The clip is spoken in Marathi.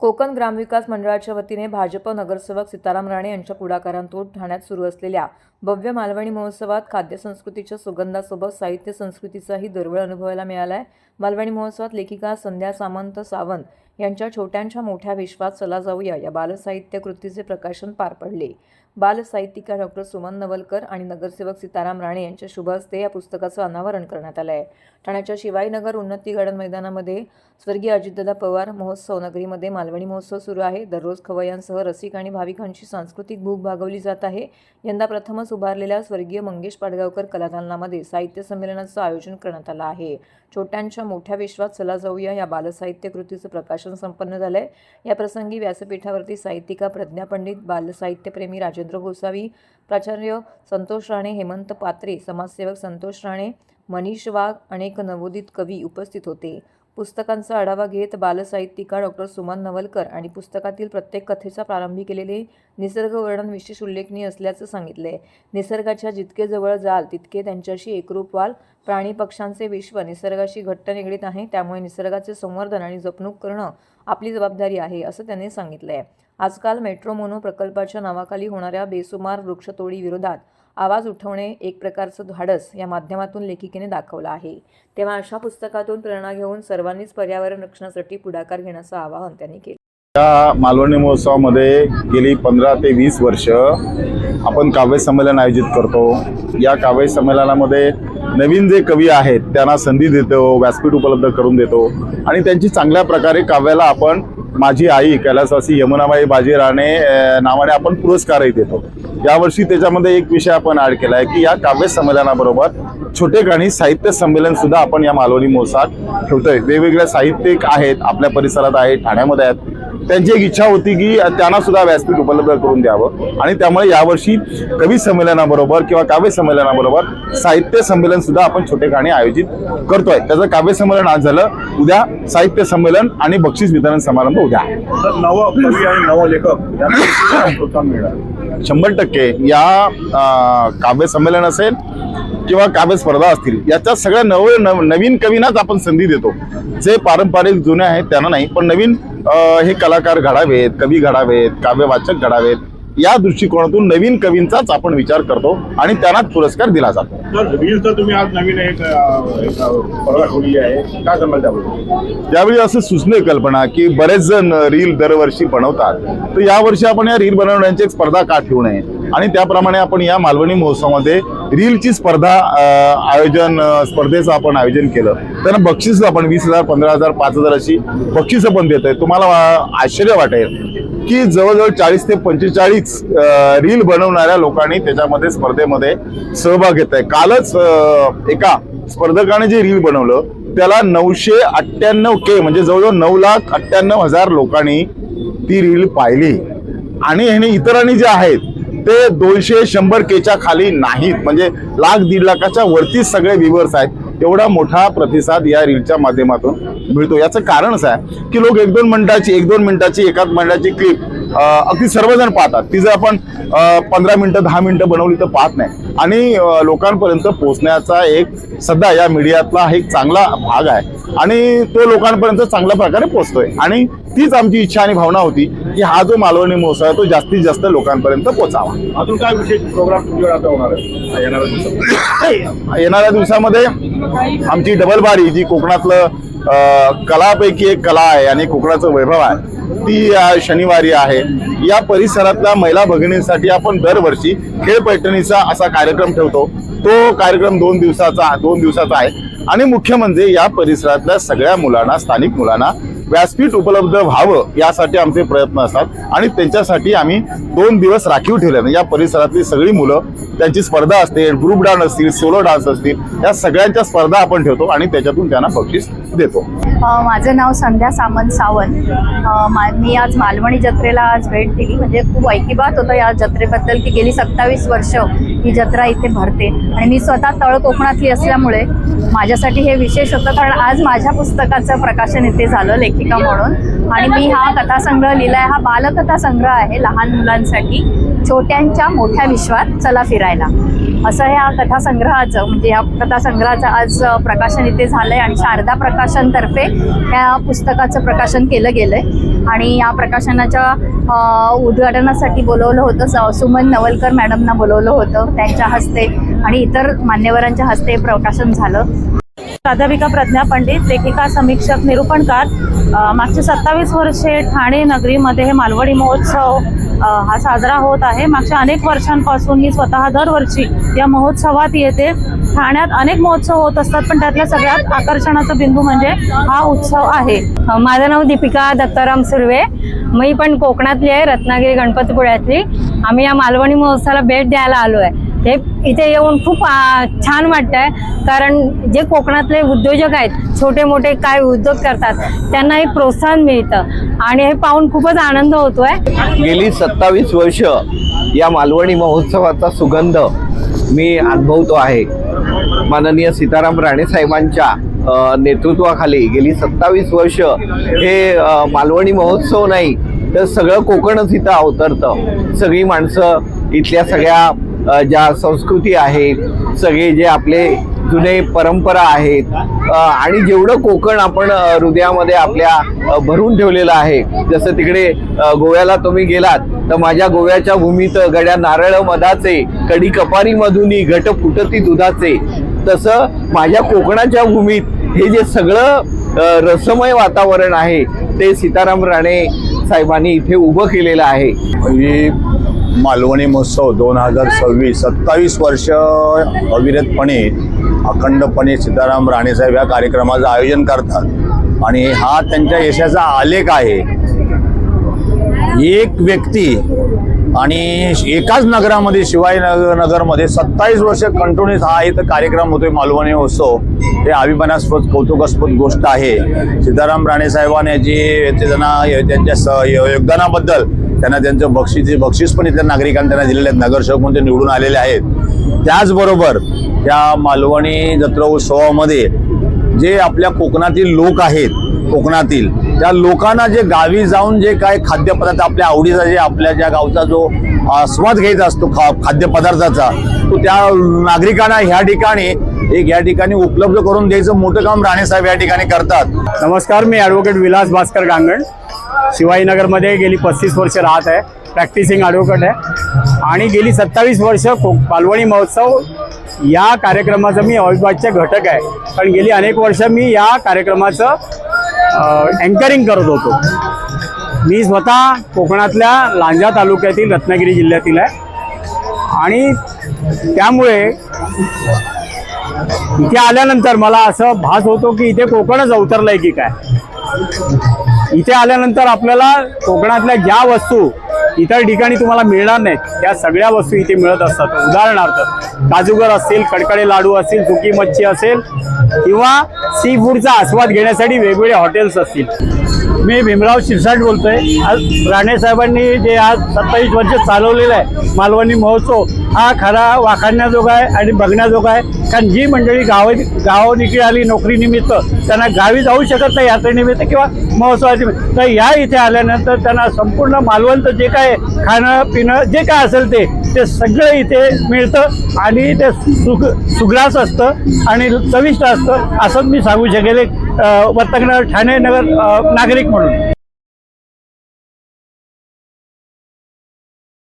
कोकण ग्रामविकास मंडळाच्या वतीने भाजप नगरसेवक सीताराम राणे यांच्या पुढाकारातून ठाण्यात सुरू असलेल्या भव्य मालवणी महोत्सवात खाद्य संस्कृतीच्या सुगंधासोबत साहित्य संस्कृतीचाही दरवळ अनुभवायला मिळाला आहे। मालवणी महोत्सवात लेखिका संध्या सावंत यांच्या छोट्यांच्या मोठ्या विश्वात चला जाऊया या बालसाहित्य कृतीचे प्रकाशन पार पडले। बालसाहित्यिका डॉक्टर सुमन नवलकर आणि नगरसेवक सीताराम राणे यांच्या शुभ हस्ते या पुस्तकाचं अनावरण करण्यात आलं आहे। ठाण्याच्या शिवाईनगर उन्नती गार्डन मैदानामध्ये स्वर्गीय अजितदादा पवार महोत्सव नगरीमध्ये मालवणी महोत्सव सुरू आहे। दररोज खवय्यांसह रसिक आणि भाविकांची सांस्कृतिक भूक भागवली जात आहे। यंदा प्रथमच उभारलेल्या स्वर्गीय मंगेश पाडगावकर कलादालनामध्ये साहित्य संमेलनाचं आयोजन करण्यात आलं आहे। छोट्यांच्या मोठ्या विश्वात चला जाऊया या बालसाहित्य कृतीचं प्रकाशन संपन्न झालंय। या प्रसंगी व्यासपीठावरती साहित्यिका प्रज्ञा पंडित, बालसाहित्यप्रेमी राजेंद्र गोसावी, प्राचार्य संतोष राणे, हेमंत पात्रे, समाजसेवक संतोष राणे, मनीष वाघ, अनेक नवोदित कवी उपस्थित होते। पुस्तकांचा आढावा घेत बालसाहित्यिका डॉक्टर सुमन नवलकर आणि पुस्तकातील प्रत्येक कथेचा प्रारंभी केलेले निसर्ग वर्णन विशेष उल्लेखनीय असल्याचं सांगितले। निसर्गाच्या जितके जवळ जाल तितके त्यांच्याशी एकरूप व्हाल। प्राणी पक्ष्यांचे विश्व निसर्गाशी घट्ट निगडीत आहे, त्यामुळे निसर्गाचे संवर्धन आणि जपणूक करणं आपली जबाबदारी आहे असं त्यांनी सांगितलंय। आजकाल मेट्रो मोनो प्रकल्पाच्या नावाखाली होणाऱ्या बेसुमार वृक्षतोडी विरोधात आवाज उठवणे एक प्रकारचं धाडस या माध्यमातून लेखिकेने दाखवलं आहे। तेव्हा अशा पुस्तकातून प्रेरणा घेऊन सर्वांनीच पर्यावरण रक्षणासाठी पुढाकार घेण्याचं आवाहन त्यांनी केलं। या मालवणी महोत्सवामध्ये गेली 15 ते 20 वर्ष आपण काव्य संमेलन आयोजित करतो। या काव्य संमेलनामध्ये नवीन जे कवी आहेत त्यांना संधी देतो, व्यासपीठ उपलब्ध करून देतो आणि त्यांची चांगल्या प्रकारे काव्याला आपण माझी आई कैलासवासी यमुनाबाई बाजी राणे नावाने आपण पुरस्कारही देतो। यावर्षी त्याच्यामध्ये एक विषय आपण ॲड केला आहे की या काव्य संमेलनाबरोबर छोटेखानी साहित्य संमेलन सुद्धा आपण या मालवणी महोत्सवात ठेवतोय। वेगवेगळे साहित्यिक आहेत, आपल्या परिसरात आहेत, ठाण्यामध्ये आहेत। त्यांची एक इच्छा होती की त्यांना सुद्धा व्यासपीठ उपलब्ध करून द्यावं आणि त्यामुळे यावर्षी कवी संमेलनाबरोबर किंवा काव्य संमेलनाबरोबर साहित्य संमेलन सुद्धा आपण छोटेखानी आयोजित करतोय। त्याचं काव्य संमेलन आज झालं, उद्या साहित्य संमेलन आणि बक्षीस वितरण समारंभ उद्या आहे। नव कवी आणि नव लेखक यांना प्रोत्साहन मिळणार 100% या काव्य संमेलन असेल किंवा काव्य स्पर्धा असतील, याच्या सगळ्या नवीन कवींनाच आपण संधी देतो। जे पारंपरिक जुने आहेत त्यांना नाही, पण नवीन हे कलाकार घडावेत, कवी घडावेत, काव्यवाचक घडावेत, या दृष्टिकोनातून नवीन कवींचाच आपण विचार करतो आणि त्यांनाच पुरस्कार दिला जातो। तर रीलचं तुम्ही आज नवीन एक स्पर्धा ठेवली आहे, काय सांगाल त्याबद्दल? यावेळी असं सुचणे कल्पना की बरेच जण रील दरवर्षी बनवतात, तर यावर्षी आपण या रील बनवण्याची एक स्पर्धा का ठेवू नये आणि त्याप्रमाणे आपण या मालवणी महोत्सवामध्ये रीलची स्पर्धेचं आपण आयोजन केलं। त्यांना बक्षीस आपण 20,000, 15,000, 5,000 अशी बक्षीसं पण देतोय। तुम्हाला आश्चर्य वाटेल की जवळजवळ 40 ते 45 रील बनवणाऱ्या लोकांनी त्याच्यामध्ये स्पर्धेमध्ये सहभाग घेत आहे। कालच एका स्पर्धकाने जे रील बनवलं त्याला 998K म्हणजे जवळजवळ 9,98,000 लोकांनी ती रील पाहिली आणि ह्याने इतरांनी जे आहेत ते 200-100Kच्या खाली नाहीत, म्हणजे 1,00,000-1.5 लाखाच्या वरती सगळे व्ह्यूअर्स आहेत। एवढा मोठा प्रतिसाद या रीलच्या माध्यमातून मिळतो। याचं कारण असं आहे की लोक 1-2 मिनिटाची एकाच मिनिटाची क्लिप अगदी सर्वजण पाहतात। ती जर आपण 15 मिनिटं 10 मिनिटं बनवली तर पाहत नाही आणि लोकांपर्यंत पोहोचण्याचा एक सध्या या मीडियातला एक चांगला भाग आहे आणि तो लोकांपर्यंत चांगल्या प्रकारे पोहोचतोय आणि तीच आमची इच्छा आणि भावना होती की हा जो मालवणी महोत्सव आहे तो जास्तीत जास्त लोकांपर्यंत पोहोचावा। अजून काय विशेष प्रोग्राम तुमच्याकडे आता होणार आहे येणाऱ्या दिवसामध्ये आमची डबल बारी, जी कोकणातलं कलापैकी एक कला आहे आणि कोकणाचं वैभव आहे, ती शनिवारी आहे। या परिसरातल्या महिला भगिनींसाठी आपण दरवर्षी खेळ पैठणीचा असा कार्यक्रम ठेवतो। तो कार्यक्रम 2 दिवसाचा आहे आणि मुख्य म्हणजे या परिसरातल्या सगळ्या मुलांना, स्थानिक मुलांना व्यासपीठ उपलब्ध व्हावं यासाठी आमचे प्रयत्न असतात आणि त्यांच्यासाठी आम्ही 2 दिवस राखीव ठेवले। या परिसरातली सगळी मुलं, त्यांची स्पर्धा असते, ग्रुप डान्स असतील, सोलो डान्स असतील, या सगळ्यांच्या स्पर्धा आपण ठेवतो आणि त्याच्यातून त्यांना बक्षीस देतो। माझं नाव संध्या सावंत। मी आज मालवणी जत्रेला भेट दिली, म्हणजे खूप ऐकिबात होतं या जत्रेबद्दल की गेली 27 वर्ष ही जत्रा इथे भरते आणि मी स्वतः तळ कोकणातली असल्यामुळे माझ्यासाठी हे विशेष होतं, कारण आज माझ्या पुस्तकाचं प्रकाशन इथे झालं लेखिका म्हणून आणि मी हा कथासंग्रह लिहिलाय। हा बालकथा संग्रह आहे लहान मुलांसाठी, छोट्यांच्या मोठ्या विश्वात चला फिरायला, असं ह्या कथासंग्रहाचं म्हणजे ह्या कथासंग्रहाचं आज प्रकाशन इथे झालंय आणि शारदा प्रकाशनतर्फे ह्या पुस्तकाचं प्रकाशन केलं गेलंय। आणि या प्रकाशनाच्या उद्घाटनासाठी बोलवलं होतं. सुमन नवलकर मॅडमना बोलवलं होतं, त्यांच्या हस्ते आणि इतर मान्यवरांच्या हस्ते प्रकाशन झालं. प्राध्यापिका प्रज्ञा पंडित, लेखिका, समीक्षक, निरूपणकार. मागचे 27 वर्षे ठाणे नगरीमध्ये हे मालवणी महोत्सव हा साजरा होत आहे. मागच्या अनेक वर्षांपासून मी स्वतः दरवर्षी या महोत्सवात येते. ठाण्यात अनेक महोत्सव होत असतात, पण त्यातल्या सगळ्यात आकर्षणाचा बिंदू म्हणजे हा उत्सव आहे. माझं नाव दीपिका दत्ताराम सुर्वे. मी पण कोकणातली आहे, रत्नागिरी गणपतीपुळ्यातली. आम्ही या मालवणी महोत्सवाला भेट द्यायला आलो आहे. हे इथे येऊन खूप छान वाटतंय, कारण जे कोकणातले उद्योजक आहेत, छोटे मोठे काय उद्योग करतात, त्यांना एक प्रोत्साहन मिळतं आणि हे पाहून खूपच आनंद होतोय. गेली 27 वर्ष या मालवणी महोत्सवाचा सुगंध मी अनुभवतो आहे. माननीय सीताराम राणे साहेबांच्या नेतृत्वाखाली गेली 27 वर्ष हे मालवणी महोत्सव नाही तर सगळं कोकणच इथं अवतरतं. सगळी माणसं, इथल्या सगळ्या ज्या संस्कृती आहेत, सगळे जे आपले जुने परंपरा आहेत आणि जेवढं कोकण आपण हृदयामध्ये आपल्या भरून ठेवलेलं आहे. जसं तिकडे गोव्याला तुम्ही गेलात तर माझ्या गोव्याच्या भूमीत गड्या नारळ मधाचे, कडी कपारी मधुनी, घट फुटती दुधाचे, तसं माझ्या कोकणाच्या भूमीत हे जे सगळं रसमय वातावरण आहे ते सीताराम राणे साहेबांनी इथे उभं केलेलं आहे. म्हणजे मालवणी महोत्सव 2026 27 वर्ष अविरतपणे अखंडपणे सीताराम राणेसाहेब या कार्यक्रमाचं आयोजन करतात आणि हा त्यांच्या यशाचा आलेख आहे. एक व्यक्ती आणि एकाच नगरामध्ये, शिवाजीनगरमध्ये 27 वर्ष कंटिन्यूस हा इथं कार्यक्रम होतोय मालवणी महोत्सव. हे अभिमानास्पद कौतुकास्पद गोष्ट आहे. सीताराम राणे साहेबांनी त्यांच्या योगदानाबद्दल त्यांना त्यांचं बक्षीस पण इथल्या नागरिकांनी त्यांना दिलेले आहेत. नगरसेवक म्हणून ते निवडून आलेले आहेत. त्याचबरोबर या मालवणी जत्रा उत्सवामध्ये जे आपल्या कोकणातील लोक आहेत, कोकणातील त्या लोकांना जे गावी जाऊन जे काय खाद्यपदार्थ आपल्या आवडीचा, जे आपल्या ज्या गावचा जो आस्वाद घ्यायचा असतो खाद्यपदार्थाचा, तो त्या नागरिकांना ह्या ठिकाणी उपलब्ध करून द्यायचं मोठं काम राणेसाहेब या ठिकाणी करतात. नमस्कार, मी ॲडव्होकेट विलास भास्कर गांगण, शिवाजीनगरमध्ये गेली 35 वर्ष राहत आहे. प्रॅक्टिसिंग ॲडव्होकेट आहे आणि गेली 27 वर्ष मालवणी महोत्सव या कार्यक्रमाचं मी अविभाज्य घटक आहे. कारण गेली अनेक वर्ष मी या कार्यक्रमाचं अँकरिंग करत होतो. मी स्वतः कोकणातल्या लांजा तालुक्यातील रत्नागिरी जिल्ह्यातील आहे आणि त्यामुळे इथे आल्यानंतर मला असं भास होतो की इथे कोकणच अवतरलंय की काय. इथे आल्यानंतर आपल्याला कोकणातल्या ज्या वस्तू इतर ठिकाणी तुम्हाला मिळणार नाहीत त्या सगळ्या वस्तू इथे मिळत असतात. उदाहरणार्थ काजूगर असतील, कडकडे लाडू असतील, सुकी मच्छी असेल किंवा सी फूडचा आस्वाद घेण्यासाठी वेगवेगळे हॉटेल्स असतील. मी भीमराव शिरसाट बोलतोय. आज राणे साहेबांनी जे आज 27 वर्ष चालवलेलं आहे मालवणी महोत्सव, हा खरा वाखाणण्याजोगा आहे आणि बघण्याजोगा आहे. कारण जी मंडळी गावानिकडे आली नोकरीनिमित्त, त्यांना गावी जाऊ शकत नाही यात्रेनिमित्त किंवा महोत्सवाच्या, तर या इथे आल्यानंतर त्यांना संपूर्ण मालवणचं जे काय खाणं पिणं जे काय असेल ते सगळं इथे मिळतं आणि ते सुग्रास असतं आणि चविष्ट असतं असं मी सांगू शकेल एक वर्तकनगर ठाणे नगर नागरिक म्हणून.